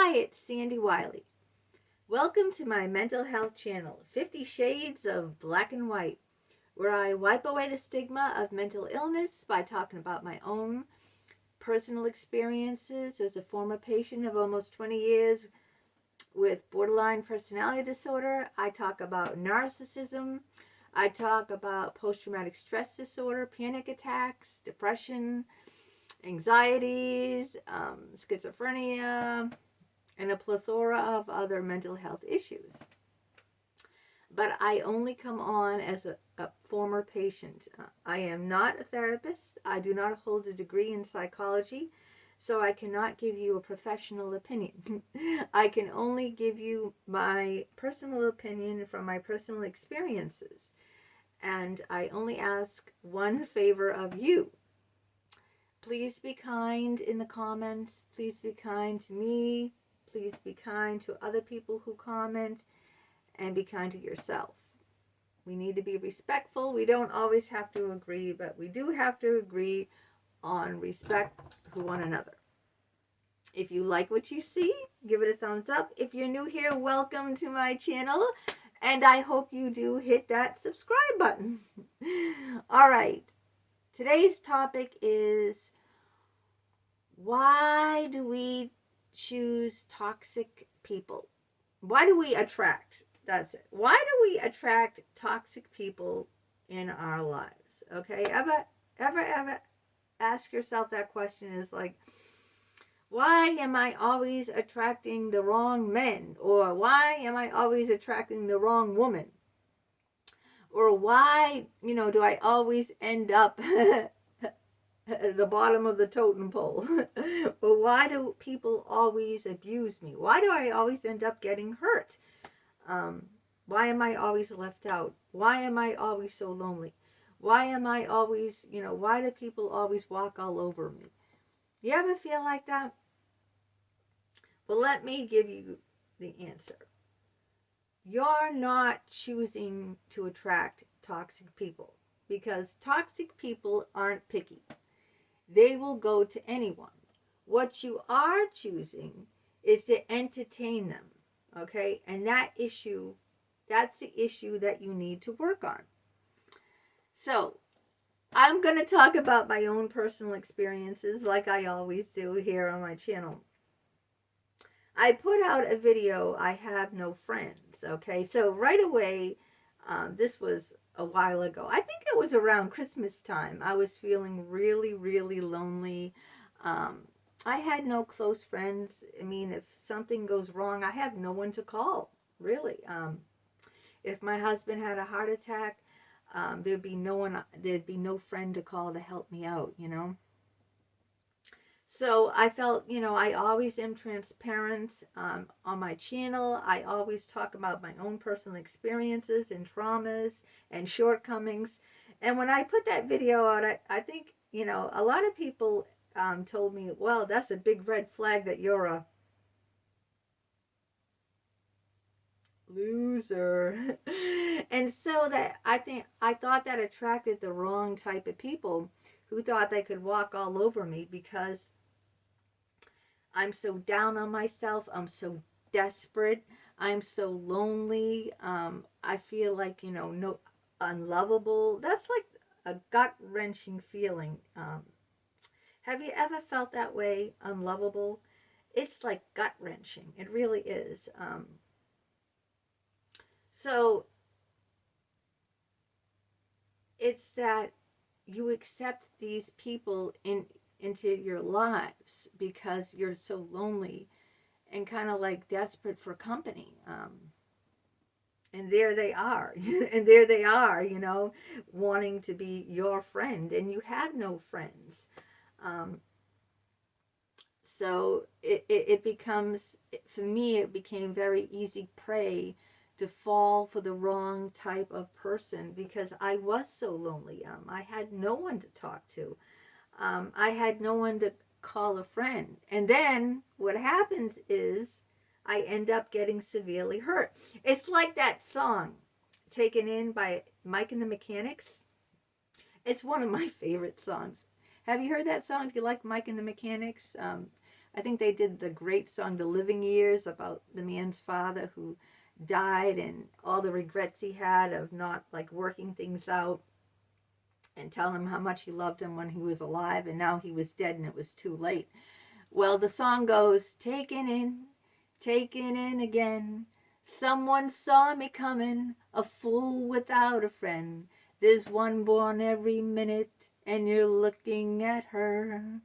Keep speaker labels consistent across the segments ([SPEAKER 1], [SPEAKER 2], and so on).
[SPEAKER 1] Hi, it's Sandy Wyllie. Welcome to my mental health channel, 50 Shades of Black and White, where I wipe away the stigma of mental illness by talking about my own personal experiences as a former patient of almost 20 years with borderline personality disorder. I talk about narcissism. I talk about post-traumatic stress disorder, panic attacks, depression, anxieties, schizophrenia, and a plethora of other mental health issues. But I only come on as a former patient. I am not a therapist. I do not hold a degree in psychology, so I cannot give you a professional opinion. I can only give you my personal opinion from my personal experiences. And I only ask one favor of you. Please be kind in the comments. Please be kind to me. Please be kind to other people who comment, and be kind to yourself. We need to be respectful. We don't always have to agree, but we do have to agree on respect for one another. If you like what you see, give it a thumbs up. If you're new here, welcome to my channel, and I hope you do hit that subscribe button. All right. Today's topic is, why do we choose toxic people? Why do we attract? That's it. Why do we attract toxic people in our lives? Okay, ever ask yourself that question? Is like, why am I always attracting the wrong men? Or why am I always attracting the wrong woman? Or why, do I always end up at the bottom of the totem pole? But why do people always abuse me? Why do I always end up getting hurt? Why am I always left out? Why am I always so lonely? Why am I always, why do people always walk all over me? You ever feel like that? Well, let me give you the answer. You're not choosing to attract toxic people, because toxic people aren't picky. They will go to anyone. What you are choosing is to entertain them, okay? And that's the issue that you need to work on. So, I'm going to talk about my own personal experiences like I always do here on my channel. I put out a video, I have no friends, okay? So right away, this was a while ago. I think it was around Christmas time. I was feeling really, really lonely. I had no close friends. I mean, if something goes wrong, I have no one to call, really. If my husband had a heart attack, there'd be no friend to call to help me out, So I felt, I always am transparent on my channel. I always talk about my own personal experiences and traumas and shortcomings. And when I put that video out, I think, a lot of people told me, well, that's a big red flag that you're a loser. And so that I thought that attracted the wrong type of people who thought they could walk all over me, because I'm so down on myself. I'm so desperate. I'm so lonely. I feel like, no, unlovable. That's like a gut-wrenching feeling. Have you ever felt that way, unlovable? It's like gut-wrenching. It really is. So it's that you accept these people into your lives because you're so lonely and kind of like desperate for company. And there they are. And there they are, wanting to be your friend, and you have no friends. So it becomes, for me, it became very easy prey to fall for the wrong type of person, because I was so lonely. I had no one to talk to. I had no one to call a friend. And then what happens is I end up getting severely hurt. It's like that song, Taken In by Mike and the Mechanics. It's one of my favorite songs. Have you heard that song? Do you like Mike and the Mechanics? I think they did the great song, The Living Years, about the man's father who died and all the regrets he had of not like working things out and telling him how much he loved him when he was alive and now he was dead and it was too late. Well, the song goes, taken in again. Someone saw me coming, a fool without a friend. There's one born every minute, and you're looking at her.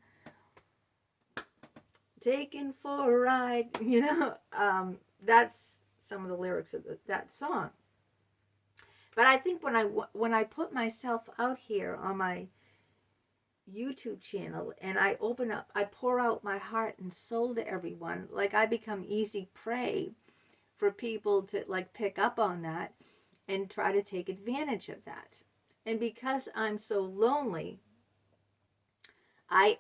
[SPEAKER 1] Taken for a ride, that's some of the lyrics of that song. But I think when I put myself out here on my YouTube channel and I pour out my heart and soul to everyone, like I become easy prey for people to like pick up on that and try to take advantage of that. And because I'm so lonely, I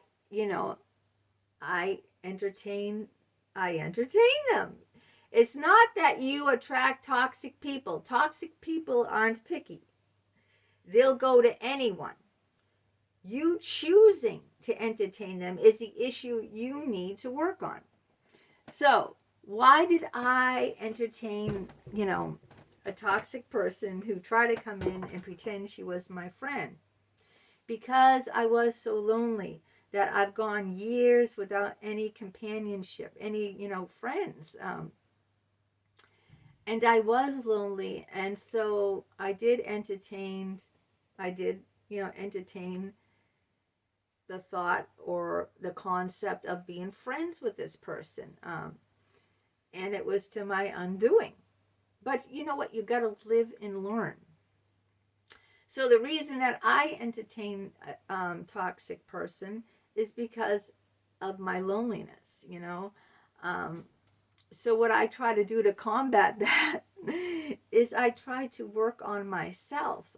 [SPEAKER 1] entertain them. It's not that you attract toxic people. Toxic people aren't picky. They'll go to anyone. You choosing to entertain them is the issue you need to work on. So, why did I entertain, a toxic person who tried to come in and pretend she was my friend? Because I was so lonely that I've gone years without any companionship, any, friends. And I was lonely, and so I did entertain the thought or the concept of being friends with this person. And it was to my undoing. But you know what? You got to live and learn. So the reason that I entertain a toxic person is because of my loneliness, So what I try to do to combat that is I try to work on myself.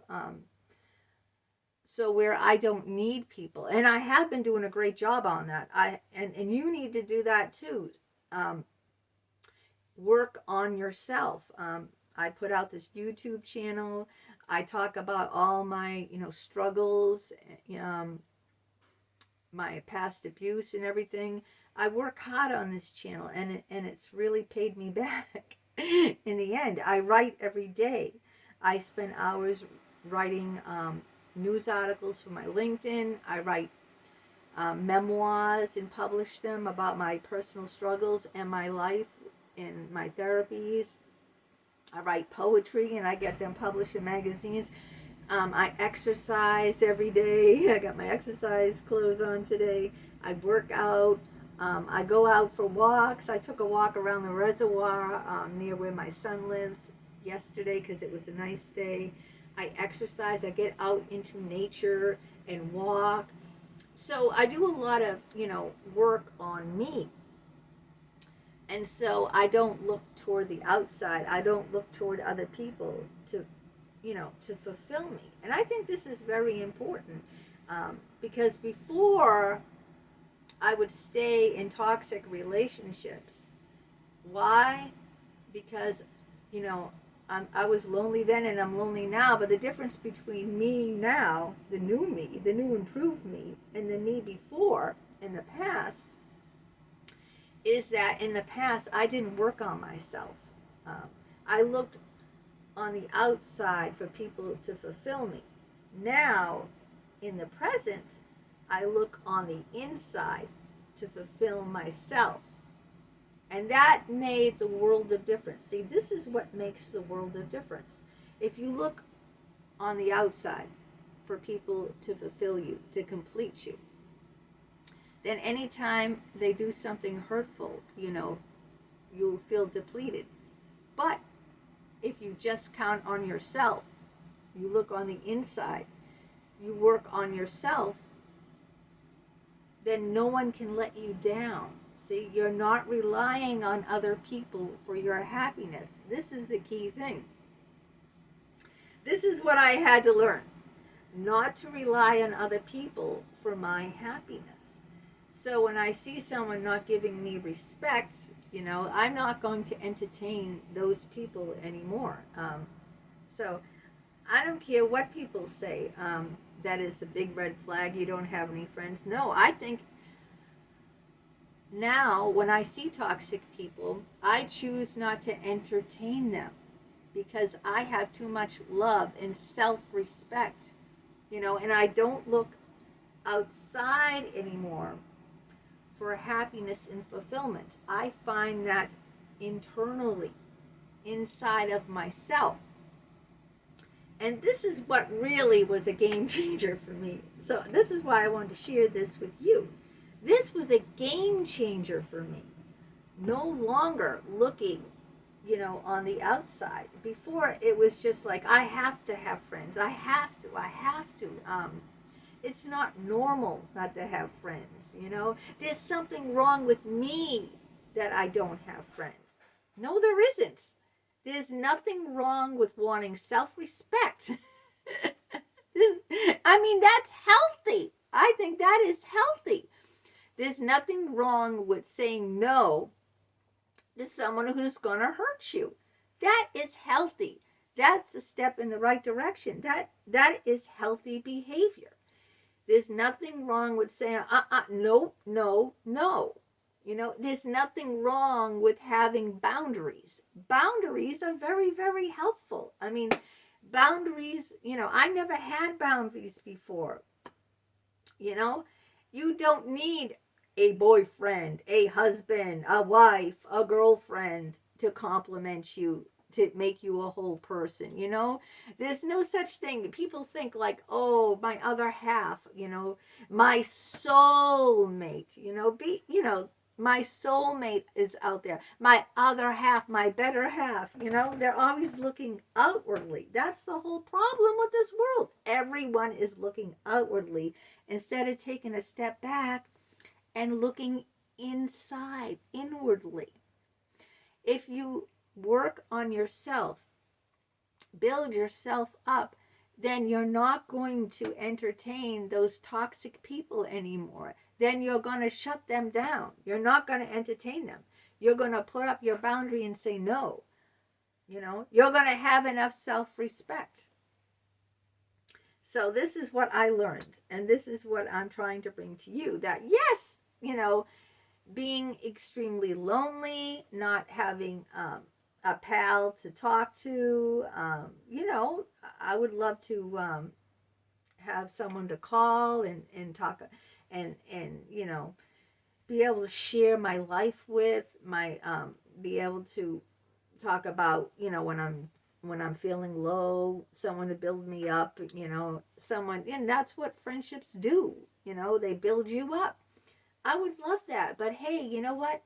[SPEAKER 1] So where I don't need people. And I have been doing a great job on that. And you need to do that too. Work on yourself. I put out this YouTube channel. I talk about all my, struggles, my past abuse and everything. I work hard on this channel and it's really paid me back in the end. I write every day. I spend hours writing news articles for my LinkedIn. I write memoirs and publish them about my personal struggles and my life and my therapies. I write poetry and I get them published in magazines. I exercise every day. I got my exercise clothes on today. I work out. I go out for walks. I took a walk around the reservoir near where my son lives yesterday because it was a nice day. I exercise. I get out into nature and walk. So I do a lot of, work on me. And so I don't look toward the outside. I don't look toward other people to fulfill me. And I think this is very important because before I would stay in toxic relationships. Why? Because, I was lonely then and I'm lonely now, but the difference between me now, the new improved me, and the me before in the past is that in the past I didn't work on myself. I looked on the outside for people to fulfill me. Now, in the present, I look on the inside to fulfill myself. And that made the world of difference. See, this is what makes the world of difference. If you look on the outside for people to fulfill you, to complete you, then anytime they do something hurtful, you'll feel depleted. But if you just count on yourself, you look on the inside, you work on yourself, then no one can let you down. See, you're not relying on other people for your happiness. This is the key thing. This is what I had to learn. Not to rely on other people for my happiness. So when I see someone not giving me respect, I'm not going to entertain those people anymore. So I don't care what people say. That is a big red flag. You don't have any friends. No, I think Now, when I see toxic people, I choose not to entertain them because I have too much love and self respect, and I don't look outside anymore for happiness and fulfillment. I find that internally, inside of myself. And this is what really was a game changer for me. So, this is why I wanted to share this with you. This was a game changer for me. No longer looking, on the outside. Before, it was just like, I have to have friends. I have to. It's not normal not to have friends. There's something wrong with me that I don't have friends. No, there isn't. There's nothing wrong with wanting self-respect. That's healthy. I think that is healthy. There's nothing wrong with saying no to someone who's going to hurt you. That is healthy. That's a step in the right direction. That is healthy behavior. There's nothing wrong with saying, no, no, no. There's nothing wrong with having boundaries. Boundaries are very, very helpful. Boundaries, I never had boundaries before. You don't need a boyfriend, a husband, a wife, a girlfriend to compliment you, to make you a whole person. There's no such thing. People think like, oh, my other half, my soulmate, my soulmate is out there. My other half, my better half, they're always looking outwardly. That's the whole problem with this world. Everyone is looking outwardly instead of taking a step back and looking inside, inwardly. If you work on yourself, build yourself up, then you're not going to entertain those toxic people anymore. Then you're going to shut them down. You're not going to entertain them. You're going to put up your boundary and say no. You're going to have enough self-respect. So this is what I learned, and this is what I'm trying to bring to you, that yes, being extremely lonely, not having a pal to talk to, I would love to have someone to call and talk and be able to share my life with, be able to talk about, when I'm feeling low, someone to build me up, someone, and that's what friendships do, they build you up. I would love that, but hey, you know what?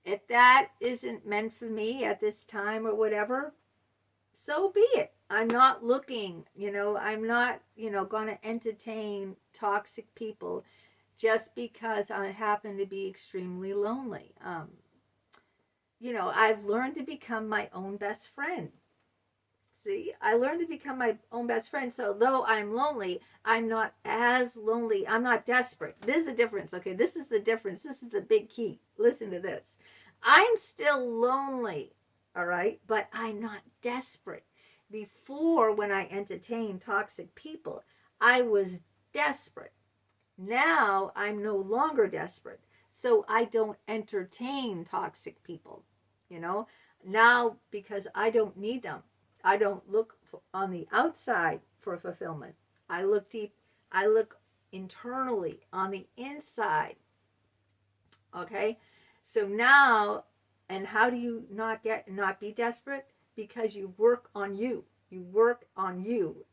[SPEAKER 1] If that isn't meant for me at this time or whatever, so be it. I'm not looking, I'm not, going to entertain toxic people just because I happen to be extremely lonely. I've learned to become my own best friend. See, I learned to become my own best friend. So though I'm lonely, I'm not as lonely. I'm not desperate. There's a difference. Okay, this is the difference. This is the big key. Listen to this. I'm still lonely, all right, but I'm not desperate. Before, when I entertained toxic people, I was desperate. Now I'm no longer desperate. So I don't entertain toxic people, now, because I don't need them. I don't look on the outside for fulfillment. I look deep. I look internally on the inside. Okay? So now, and how do you not be desperate? Because you work on you. You work on you.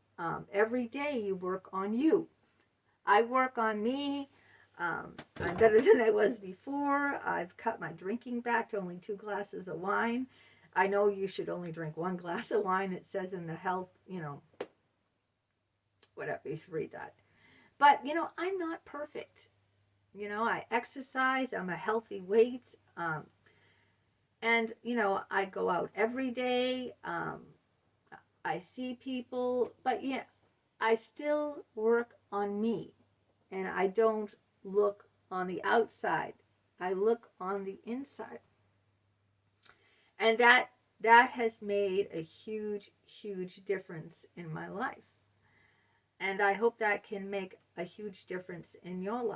[SPEAKER 1] Every day you work on you. I work on me. I'm better than I was before. I've cut my drinking back to only 2 glasses of wine. I know you should only drink 1 glass of wine. It says in the health, whatever, you should read that. But, I'm not perfect. I exercise. I'm a healthy weight. And, I go out every day. I see people. But, yeah, I still work on me. And I don't look on the outside. I look on the inside. And that has made a huge, huge difference in my life. And I hope that can make a huge difference in your life.